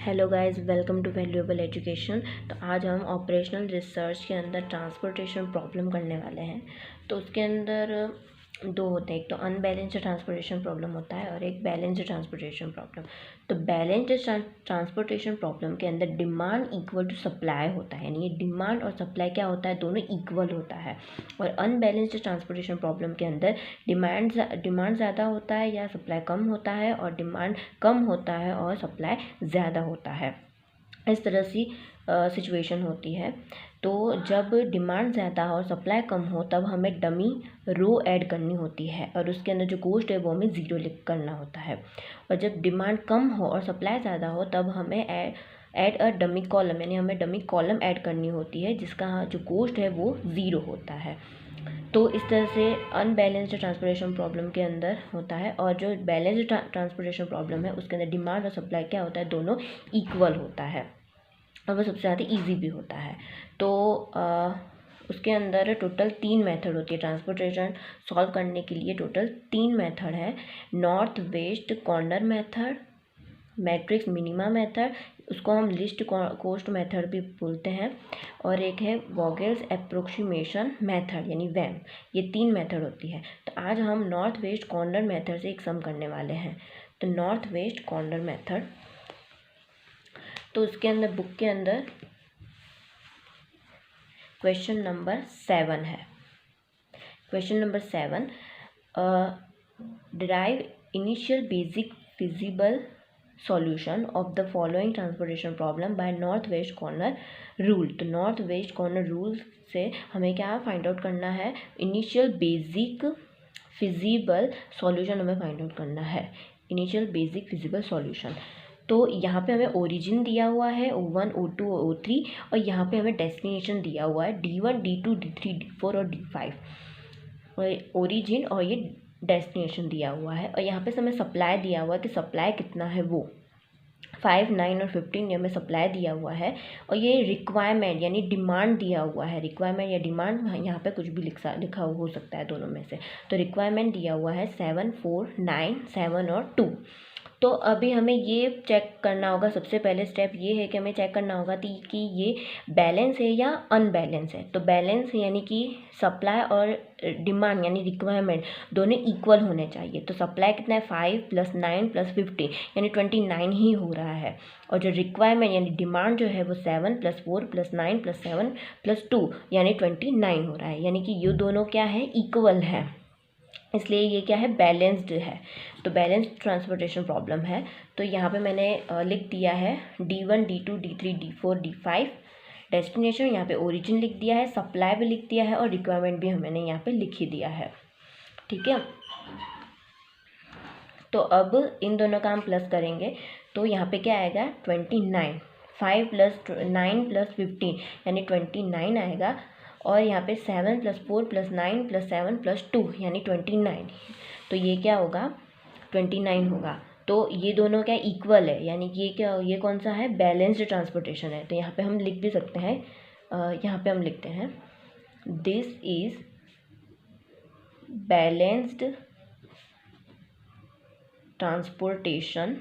Hello guys, welcome to valuable education. तो आज हम ऑपरेशनल रिसर्च के अंदर ट्रांसपोर्टेशन प्रॉब्लम करने वाले हैं। तो उसके अंदर दो होते हैं, एक तो अनबैलेंस्ड ट्रांसपोर्टेशन प्रॉब्लम होता है और एक बैलेंस्ड ट्रांसपोर्टेशन प्रॉब्लम। तो बैलेंस्ड ट्रांसपोर्टेशन प्रॉब्लम के अंदर डिमांड इक्वल टू सप्लाई होता है, यानी ये डिमांड और सप्लाई क्या होता है, दोनों इक्वल होता है। और अनबैलेंस्ड ट्रांसपोर्टेशन प्रॉब्लम के अंदर डिमांड ज़्यादा होता है या सप्लाई कम होता है, और डिमांड कम होता है और सप्लाई ज़्यादा होता है। इस तरह से सिचुएशन होती है। तो जब डिमांड ज़्यादा हो और सप्लाई कम हो तब हमें डमी रो ऐड करनी होती है और उसके अंदर जो कॉस्ट है वो हमें ज़ीरो लिख करना होता है। और जब डिमांड कम हो और सप्लाई ज़्यादा हो तब हमें ऐड अ डमी कॉलम, यानी हमें डमी कॉलम ऐड करनी होती है जिसका जो कॉस्ट है वो ज़ीरो होता है। तो इस तरह से अनबैलेंस्ड ट्रांसपोर्टेशन प्रॉब्लम के अंदर होता है। और जो बैलेंस्ड ट्रांसपोर्टेशन प्रॉब्लम है उसके अंदर डिमांड और सप्लाई क्या होता है, दोनों इक्वल होता है और वो सबसे ज़्यादा इजी भी होता है। तो उसके अंदर टोटल 3 मेथड होती है ट्रांसपोर्टेशन सॉल्व करने के लिए। टोटल 3 मेथड है, north west corner method, matrix minima method, उसको हम लिस्ट कॉस्ट मेथड भी बोलते हैं, और एक है वोगेल्स एप्रोक्सीमेशन मेथड यानी वैम। ये 3 मेथड होती है। तो आज हम नॉर्थ वेस्ट कॉर्नर मेथड से एक सम करने वाले हैं। तो नॉर्थ वेस्ट कॉर्नर मेथड, तो उसके अंदर बुक के अंदर क्वेश्चन नंबर 7 है। Question number 7, derive initial basic feasible solution of the following transportation problem by north west corner rule. तो नॉर्थ वेस्ट कॉर्नर रूल से हमें क्या फाइंड आउट करना है, इनिशियल बेसिक फिजिबल सॉल्यूशन हमें फाइंड आउट करना है, इनिशियल बेसिक फिजिबल सॉल्यूशन। तो यहाँ पे हमें ओरिजिन दिया हुआ है O1, O2, O3, और यहाँ पे हमें डेस्टिनेशन दिया हुआ है D1, D2, D3, D4 और D5, और ओरिजिन और ये डेस्टिनेशन दिया हुआ है। और यहाँ पे हमें सप्लाई दिया हुआ है कि सप्लाई कितना है, वो 5, 9 और 15 ये हमें सप्लाई दिया हुआ है। और ये रिक्वायरमेंट यानी डिमांड दिया हुआ है, रिक्वायरमेंट या डिमांड यहाँ पे कुछ भी लिखा हो सकता है दोनों में से। तो रिक्वायरमेंट दिया हुआ है 7, 4, 9, 7 और 2। तो अभी हमें ये चेक करना होगा, सबसे पहले स्टेप ये है कि हमें चेक करना होगा कि ये बैलेंस है या अनबैलेंस है। तो बैलेंस यानी कि सप्लाई और डिमांड यानी रिक्वायरमेंट दोनों इक्वल होने चाहिए। तो सप्लाई कितना है, 5 + 9 + 15 यानी 29 ही हो रहा है। और जो रिक्वायरमेंट यानी डिमांड जो है वो 7 + 4 + 9 + 7 + 2 यानी 29 हो रहा है, यानी कि ये दोनों क्या है, इक्वल है, इसलिए ये क्या है, बैलेंस्ड है। तो बैलेंस्ड ट्रांसपोर्टेशन प्रॉब्लम है। तो यहाँ पे मैंने लिख दिया है D1, D2, D3, D4, D5 destination, यहाँ पे ओरिजिन लिख दिया है, सप्लाई भी लिख दिया है और रिक्वायरमेंट भी मैंने यहाँ पे लिख ही दिया है। ठीक है, तो अब इन दोनों का हम प्लस करेंगे तो यहाँ पे क्या आएगा, 29, 5 + 9 + 15 यानी 29 आएगा। और यहाँ पे 7 + 4 + 9 + 7 + 2 यानी 29। तो ये क्या होगा, 29 होगा। तो ये दोनों क्या इक्वल है, यानी कि ये क्या, ये कौन सा है, बैलेंस्ड ट्रांसपोर्टेशन है। तो यहाँ पे हम लिख भी सकते हैं, यहाँ पे हम लिखते हैं this is balanced transportation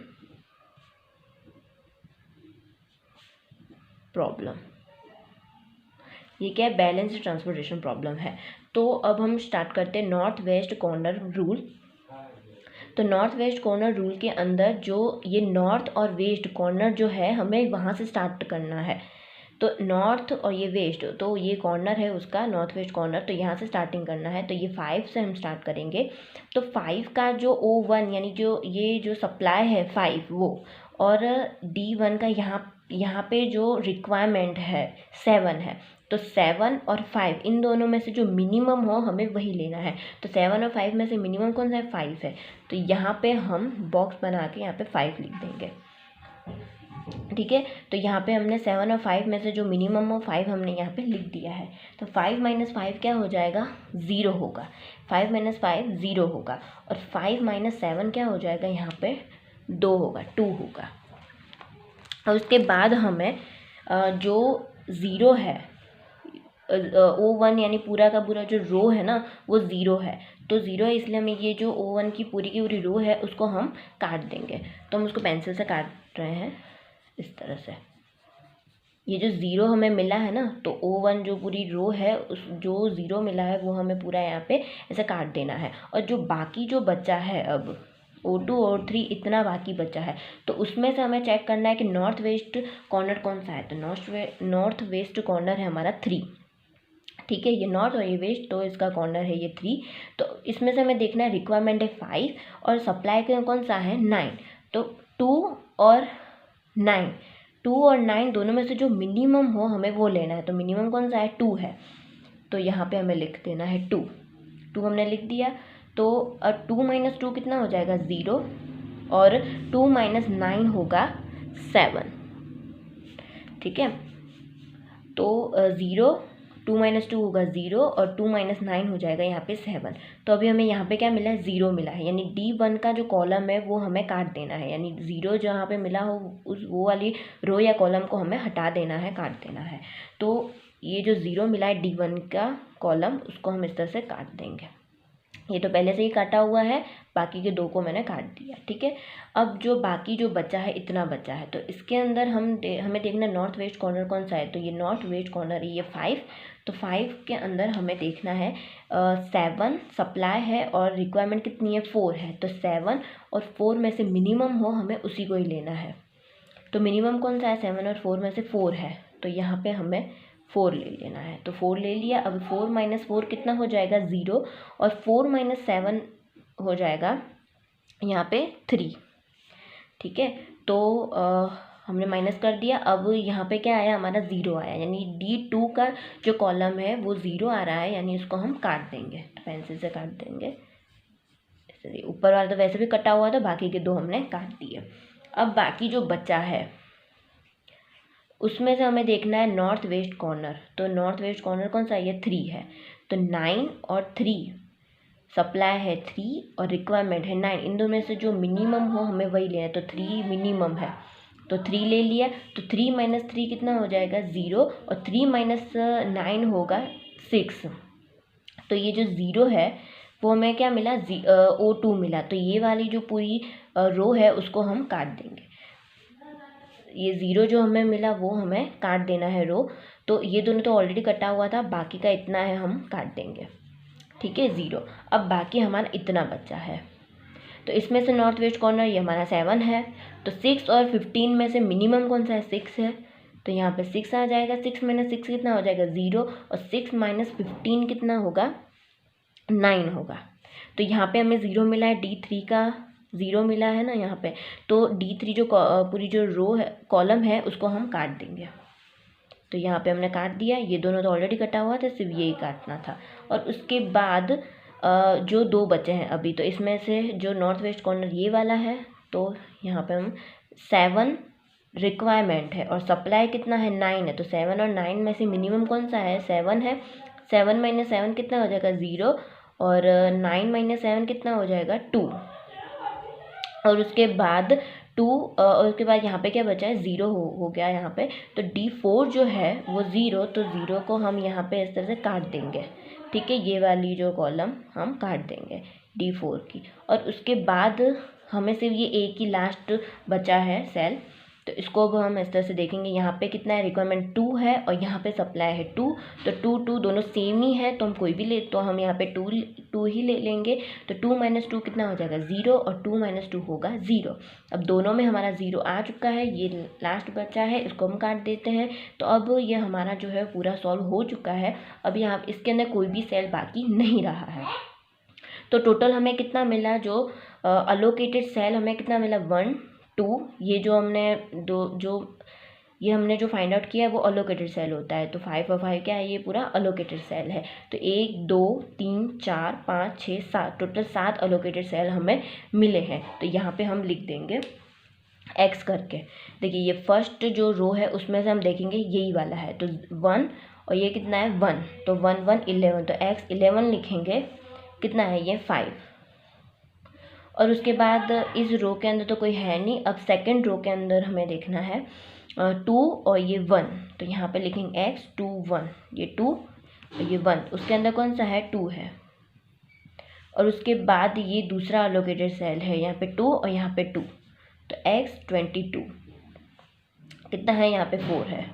problem. ये क्या है, बैलेंस्ड ट्रांसपोर्टेशन प्रॉब्लम है। तो अब हम स्टार्ट करते हैं नॉर्थ वेस्ट कॉर्नर रूल। तो नॉर्थ वेस्ट कॉर्नर रूल के अंदर जो ये नॉर्थ और वेस्ट कॉर्नर जो है हमें वहाँ से स्टार्ट करना है। तो नॉर्थ और ये वेस्ट, तो ये कॉर्नर है उसका नॉर्थ वेस्ट कॉर्नर, तो यहाँ से स्टार्टिंग करना है। तो ये 5 से हम स्टार्ट करेंगे। तो 5 का जो O1 यानी जो ये जो सप्लाई है 5 वो, और D1 का यहाँ पे जो रिक्वायरमेंट है 7 है। तो 7 और 5 इन दोनों में से जो मिनिमम हो हमें वही लेना है। तो 7 और 5 में से मिनिमम कौन सा है, 5 है। तो यहाँ पे हम बॉक्स बना के यहाँ पे 5 लिख देंगे। ठीक है, तो यहाँ पे हमने 7 और 5 में से जो मिनिमम हो 5 हमने यहाँ पे लिख दिया है। तो 5 - 5 क्या हो जाएगा, 0 होगा। 5 - 5 0 होगा। और 5 - 7 क्या हो जाएगा, यहाँ पे 2 होगा, 2 होगा। और उसके बाद हमें जो 0 है, O1 यानी पूरा का पूरा जो रो है ना वो 0 है। तो 0 है इसलिए हमें ये जो O1 की पूरी रो है उसको हम काट देंगे। तो हम उसको पेंसिल से काट रहे हैं, इस तरह से। ये जो ज़ीरो हमें मिला है ना, तो O1 जो पूरी रो है, उस जो ज़ीरो मिला है वो हमें पूरा यहाँ पे ऐसे काट देना है। और जो बाकी जो बचा है, अब O2 और O3 इतना बाकी बचा है, तो उसमें से हमें चेक करना है कि नॉर्थ वेस्ट कॉर्नर कौन सा है। तो नॉर्थ वेस्ट कॉर्नर है हमारा 3, ठीक है। ये नॉर्थ और ये वेस्ट, तो इसका कॉर्नर है ये 3। तो इसमें से हमें देखना है, रिक्वायरमेंट है 5 और सप्लाई कौन सा है 9। तो 2 और 9 दोनों में से जो मिनिमम हो हमें वो लेना है। तो मिनिमम कौन सा है 2 है, तो यहाँ पे हमें लिख देना है 2 हमने लिख दिया। तो 2 - 2 कितना हो जाएगा 0, और 2 - 9 होगा 7, ठीक है। तो 0 2 - 2 होगा 0 और 2 - 9 हो जाएगा यहाँ पे 7। तो अभी हमें यहाँ पे क्या मिला है 0 मिला है, यानी D1 का जो कॉलम है वो हमें काट देना है, यानी 0 जहाँ पे मिला हो उस वो वाली रो या कॉलम को हमें हटा देना है, काट देना है। तो ये जो 0 मिला है D1 का कॉलम, उसको हम इस तरह से काट देंगे। ये तो पहले से ही काटा हुआ है, बाकी के 2 को मैंने काट दिया, ठीक है। अब जो बाकी जो बचा है, इतना बचा है, तो इसके अंदर हमें देखना नॉर्थ वेस्ट कॉर्नर कौन सा है। तो ये नॉर्थ वेस्ट कॉर्नर है, ये 5। तो 5 के अंदर हमें देखना है 7 सप्लाई है और रिक्वायरमेंट कितनी है 4 है। तो 7 और 4 में से मिनिमम हो हमें उसी को ही लेना है। तो मिनिमम कौन सा है 7 और 4 में से 4 है, तो यहाँ पे हमें 4 ले लेना है। तो 4 ले लिया। अब 4 - 4 कितना हो जाएगा 0, और 4 - 7 हो जाएगा यहाँ पे 3, ठीक है। तो हमने माइनस कर दिया। अब यहाँ पे क्या आया हमारा 0 आया, यानी D2 का जो कॉलम है वो 0 आ रहा है, यानी इसको हम काट देंगे, तो पेंसिल से काट देंगे। ऊपर वाला तो वैसे भी कटा हुआ था, बाकी के 2 हमने काट दिए। अब बाकी जो बचा है उसमें से हमें देखना है नॉर्थ वेस्ट कॉर्नर। तो नॉर्थ वेस्ट कॉर्नर कौन सा है, ये 3 है। तो 9 और 3, सप्लाई है 3 और रिक्वायरमेंट है 9, इन दोनों में से जो मिनिमम हो हमें वही लेना है। तो 3 मिनिमम है, तो 3 ले लिया। तो 3 - 3 कितना हो जाएगा 0, और 3 - 9 होगा 6। तो ये जो 0 है वो हमें क्या मिला O2 मिला। तो ये वाली जो पूरी रो है उसको हम काट देंगे। ये 0 जो हमें मिला वो हमें काट देना है रो। तो ये दोनों तो ऑलरेडी कटा हुआ था, बाकी का इतना है हम काट देंगे, ठीक है 0। अब बाकी हमारा इतना बचा है। तो इसमें से नॉर्थ वेस्ट कॉर्नर ये हमारा 7 है। तो 6 और 15 में से मिनिमम कौन सा है 6 है। तो यहाँ पे 6 आ जाएगा। 6 - 6 कितना हो जाएगा 0, और 6 - 15 कितना होगा 9 होगा। तो यहाँ पे हमें 0 मिला है, D3 का 0 मिला है ना यहाँ पे। तो D3 जो पूरी जो रो है कॉलम है उसको हम काट देंगे। तो यहाँ पे हमने काट दिया। ये दोनों तो ऑलरेडी कटा हुआ था, सिर्फ यही काटना था। और उसके बाद जो 2 बचे हैं अभी, तो इसमें से जो नॉर्थ वेस्ट कॉर्नर ये वाला है, तो यहाँ पे हम 7 रिक्वायरमेंट है और सप्लाई कितना है 9 है। तो 7 और 9 में से मिनिमम कौन सा है 7 है। 7 - 7 कितना हो जाएगा 0, और 9 - 7 कितना हो जाएगा 2। और उसके बाद 2 और उसके बाद यहाँ पे क्या बचा है 0 हो गया यहाँ पे। तो D4 जो है वो 0, तो 0 को हम यहाँ पे इस तरह से काट देंगे, ठीक है। ये वाली जो कॉलम हम काट देंगे D4 की। और उसके बाद हमें सिर्फ ये एक ही लास्ट बचा है सेल, तो इसको अब हम इस तरह से देखेंगे। यहाँ पे कितना है रिक्वायरमेंट 2 है, और यहाँ पे सप्लाई है 2। तो 2 दोनों सेम ही है, तो हम कोई भी ले, तो हम यहाँ पे 2 ही ले लेंगे। तो 2 - 2 कितना हो जाएगा 0, और 2 - 2 होगा 0। अब दोनों में हमारा 0 आ चुका है, ये लास्ट बचा है, इसको हम काट देते हैं। तो अब ये हमारा जो है पूरा सॉल्व हो चुका है। अब यहाँ इसके अंदर कोई भी सेल बाकी नहीं रहा है। तो टोटल हमें कितना मिला, जो अलोकेटेड सेल हमें कितना मिला 1 2। ये जो हमने ये हमने जो फाइंड आउट किया है वो अलोकेटेड सेल होता है। तो 5 और 5 क्या है, ये पूरा अलोकेटेड सेल है। तो 1 2 3 4 5 6 7, टोटल 7 अलोकेटेड सेल हमें मिले हैं। तो यहाँ पे हम लिख देंगे x करके। देखिए ये फर्स्ट जो रो है उसमें से हम देखेंगे यही वाला है, तो 1, और ये कितना है 1, तो 1 1 11, तो x 11 लिखेंगे। कितना है ये 5। और उसके बाद इस रो के अंदर तो कोई है नहीं। अब सेकंड रो के अंदर हमें देखना है 2 और ये 1, तो यहाँ पे लिखेंगे x 2 1, ये 2 और ये 1, उसके अंदर कौन सा है 2 है। और उसके बाद ये दूसरा अलोकेटेड सेल है, यहाँ पे 2 और यहाँ पे 2, तो x 22। कितना है यहाँ पे 4 है,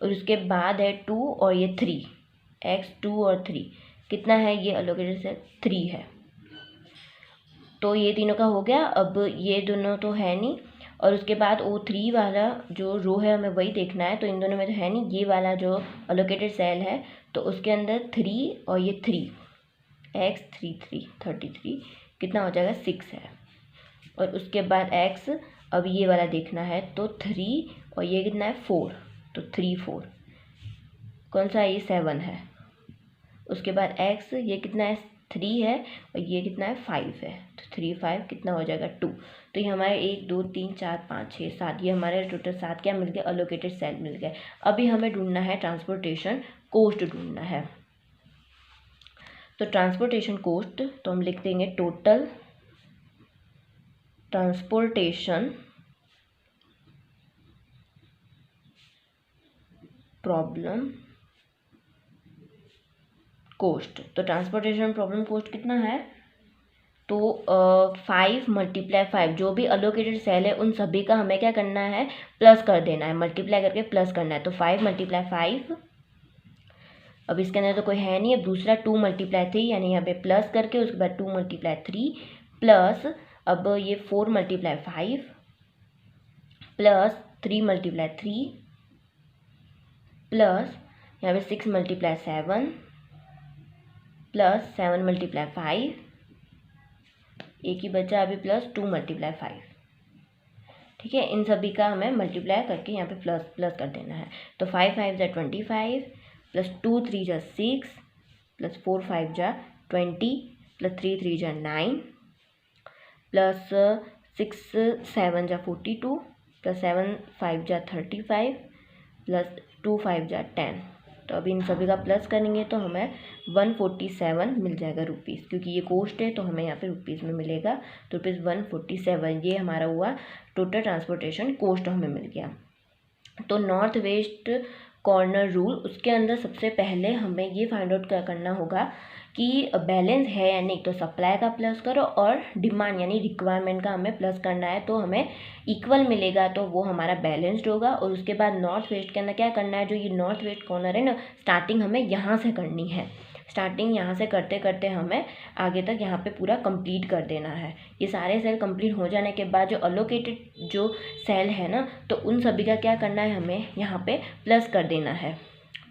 और उसके बाद है 2 और ये 3, x 2 और 3 कितना है, ये अलोकेटेड सेल 3 है। तो ये तीनों का हो गया। अब ये दोनों तो है नहीं, और उसके बाद O3 वाला जो रो है हमें वही देखना है। तो इन दोनों में तो है नहीं, ये वाला जो अलोकेटेड सेल है तो उसके अंदर 3 और ये 3 x 3 33 कितना हो जाएगा 6 है। और उसके बाद x अब ये वाला देखना है तो 3 और ये कितना है 4, तो 3 4 कौन सा है, ये 7 है। उसके बाद x ये कितना है 3 है, और ये कितना है 5 है, तो 3 5 कितना हो जाएगा 2। तो ये हमारे 1 2 3 4 5 6 7 ये हमारे टोटल 7 क्या मिल गए, अलोकेटेड सेल मिल गए। अभी हमें ढूंढना है ट्रांसपोर्टेशन कोस्ट ढूंढना है। तो ट्रांसपोर्टेशन कोस्ट तो हम लिख देंगे टोटल ट्रांसपोर्टेशन प्रॉब्लम कोस्ट। तो ट्रांसपोर्टेशन प्रॉब्लम कोस्ट कितना है, तो 5 × 5 जो भी अलोकेटेड सेल है उन सभी का हमें क्या करना है, प्लस कर देना है, मल्टीप्लाई करके प्लस करना है। तो 5 × 5, अब इसके अंदर तो कोई है नहीं, अब दूसरा 2 × 3 यानी यहाँ पे प्लस करके उसके बाद 2 × 3 प्लस अब ये 4 × 5 प्लस 3 × 3 प्लस यहाँ पे 6 × 7 प्लस 7 × 5, एक ही बचा अभी प्लस 2 × 5। ठीक है, इन सभी का हमें मल्टीप्लाई करके यहाँ पे प्लस प्लस कर देना है। तो 5 5 × 25 plus 2 3 × 6 plus 4 5 × 20 plus 3 3 × 9 plus 6 7 × 42 plus 7 5 × 35 plus 2 5 × 10। तो अभी इन सभी का प्लस करेंगे तो हमें 147 मिल जाएगा रुपीज़, क्योंकि ये कोस्ट है तो हमें यहाँ पे रुपीज़ में मिलेगा। तो रुपीज़ 147 ये हमारा हुआ टोटल ट्रांसपोर्टेशन कोस्ट हमें मिल गया। तो नॉर्थ वेस्ट कॉर्नर रूल, उसके अंदर सबसे पहले हमें ये फाइंड आउट करना होगा कि बैलेंस है या नहीं। तो सप्लाई का प्लस करो और डिमांड यानी रिक्वायरमेंट का हमें प्लस करना है, तो हमें इक्वल मिलेगा तो वो हमारा बैलेंस्ड होगा। और उसके बाद नॉर्थ वेस्ट के अंदर क्या करना है, जो ये नॉर्थ वेस्ट कॉर्नर है ना, स्टार्टिंग हमें यहाँ से करनी है। स्टार्टिंग यहाँ से करते करते हमें आगे तक यहाँ पे पूरा कंप्लीट कर देना है। ये सारे सेल कंप्लीट हो जाने के बाद जो अलोकेटेड जो सेल है ना, तो उन सभी का क्या करना है, हमें यहाँ पे प्लस कर देना है,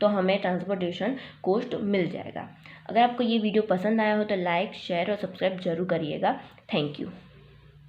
तो हमें ट्रांसपोर्टेशन कोस्ट मिल जाएगा। अगर आपको ये वीडियो पसंद आया हो तो लाइक शेयर और सब्सक्राइब जरूर करिएगा। Thank you.